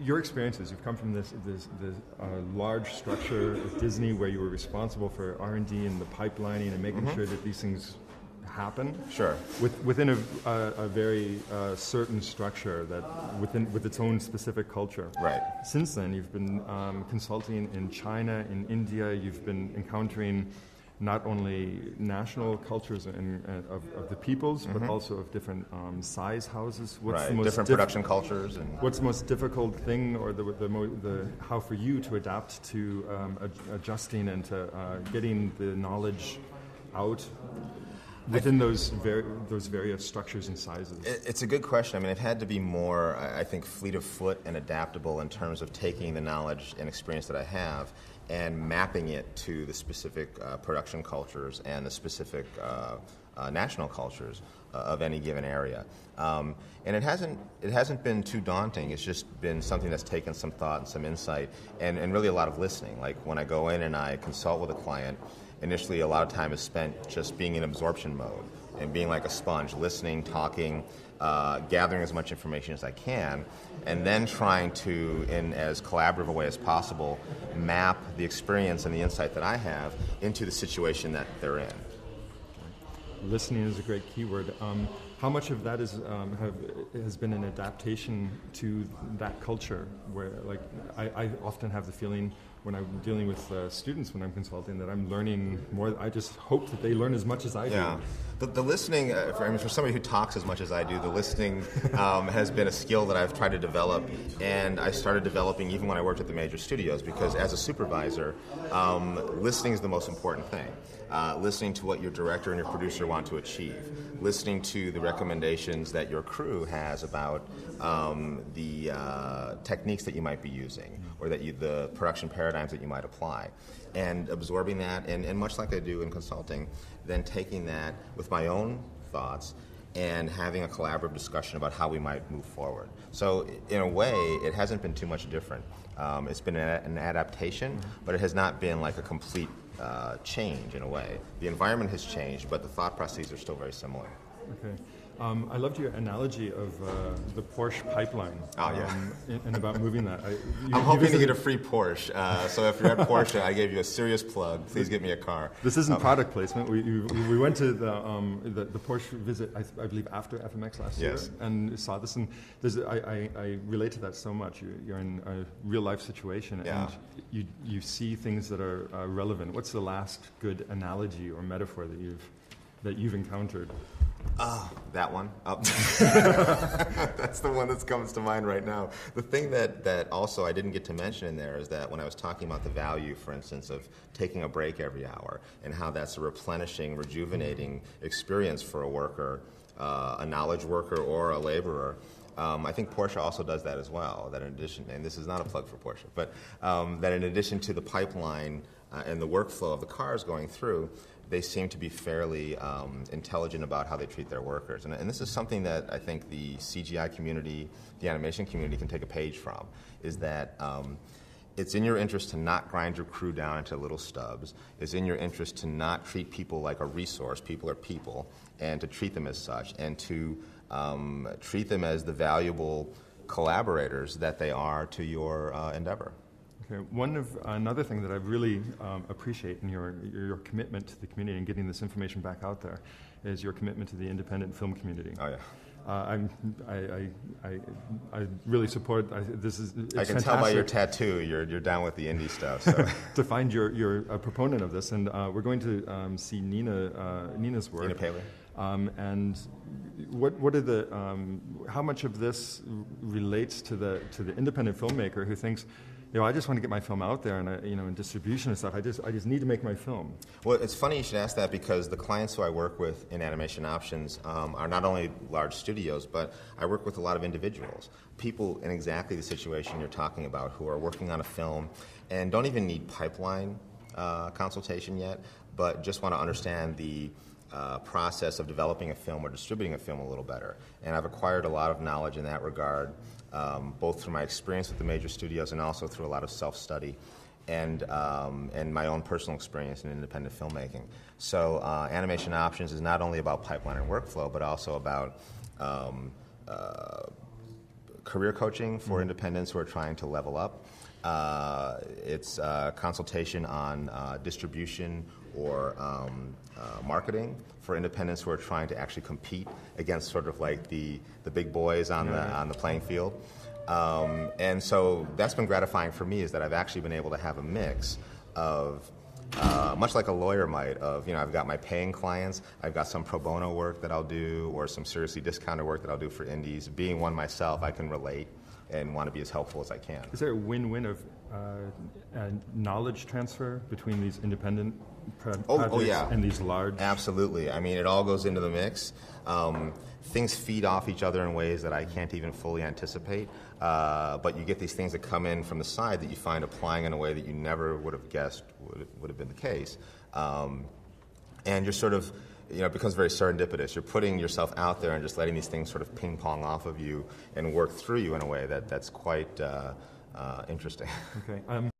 your experiences, you've come from this large structure at Disney where you were responsible for R&D and the pipelining and making sure that these things happen. Sure. Within a very certain structure that with its own specific culture. Right. Since then, you've been consulting in China, in India. You've been encountering not only national cultures of the peoples, but also of different size houses. What's the most different production cultures. And what's the most difficult thing, or the how for you to adapt to adjusting and to getting the knowledge out within those various structures and sizes? It's a good question. I mean, it had to be more, I think, fleet of foot and adaptable in terms of taking the knowledge and experience that I have and mapping it to the specific production cultures and the specific national cultures of any given area. And it hasn't been too daunting. It's just been something that's taken some thought and some insight and really a lot of listening. Like when I go in and I consult with a client, initially a lot of time is spent just being in absorption mode and being like a sponge, listening, talking, gathering as much information as I can, and then trying to, in as collaborative a way as possible, map the experience and the insight that I have into the situation that they're in. Listening is a great keyword. How much of that has been an adaptation to that culture? Where, like, I often have the feeling when I'm dealing with students when I'm consulting that I'm learning more. I just hope that they learn as much as I do. The listening, for somebody who talks as much as I do, the listening has been a skill that I've tried to develop, and I started developing even when I worked at the major studios, because as a supervisor, listening is the most important thing. Listening to what your director and your producer want to achieve, listening to the recommendations that your crew has about the techniques that you might be using, or the production paradigms that you might apply, and absorbing that, and much like I do in consulting, then taking that with my own thoughts and having a collaborative discussion about how we might move forward. So in a way, it hasn't been too much different. It's been an adaptation, but it has not been like a complete change in a way. The environment has changed, but the thought processes are still very similar. Okay. I loved your analogy of the Porsche pipeline. Oh, yeah. And about moving that. I'm hoping to get a free Porsche. So if you're at Porsche, I gave you a serious plug. Please get me a car. This isn't product placement. We went to the Porsche visit, I believe, after FMX last year, and saw this. And I relate to that so much. You're in a real life situation, and you see things that are relevant. What's the last good analogy or metaphor that you've encountered? That one. That's the one that comes to mind right now. The thing that also I didn't get to mention in there is that when I was talking about the value, for instance, of taking a break every hour and how that's a replenishing, rejuvenating experience for a worker, a knowledge worker or a laborer, I think Porsche also does that as well. That in addition, and this is not a plug for Porsche, but that in addition to the pipeline and the workflow of the cars going through, they seem to be fairly intelligent about how they treat their workers. And this is something that I think the CGI community, the animation community can take a page from, is that it's in your interest to not grind your crew down into little stubs. It's in your interest to not treat people like a resource. People are people, and to treat them as such, and to treat them as the valuable collaborators that they are to your endeavor. Okay. Another thing that I really appreciate in your commitment to the community and getting this information back out there is your commitment to the independent film community. Oh yeah. I really support. It's I can fantastic. tell by your tattoo you're down with the indie stuff. So. To find you're a proponent of this, and we're going to see Nina's work. Nina Paley. And what are the how much of this relates to the independent filmmaker who thinks, I just want to get my film out there, and in distribution and stuff. I just need to make my film. Well, it's funny you should ask that, because the clients who I work with in Animation Options are not only large studios, but I work with a lot of individuals, people in exactly the situation you're talking about, who are working on a film and don't even need pipeline consultation yet, but just want to understand the process of developing a film or distributing a film a little better. And I've acquired a lot of knowledge in that regard. Both through my experience with the major studios and also through a lot of self-study and my own personal experience in independent filmmaking. So Animation Options is not only about pipeline and workflow, but also about career coaching for independents who are trying to level up. It's consultation on distribution or marketing for independents who are trying to actually compete against sort of like the big boys on the playing field. And so that's been gratifying for me, is that I've actually been able to have a mix of much like a lawyer might, of, I've got my paying clients, I've got some pro bono work that I'll do, or some seriously discounted work that I'll do for indies. Being one myself, I can relate and want to be as helpful as I can. Is there a win-win of knowledge transfer between these independent projects and these large? Absolutely. I mean, it all goes into the mix. Things feed off each other in ways that I can't even fully anticipate. But you get these things that come in from the side that you find applying in a way that you never would have guessed would have been the case. And you're sort of, it becomes very serendipitous. You're putting yourself out there and just letting these things sort of ping pong off of you and work through you in a way that's quite interesting. Okay.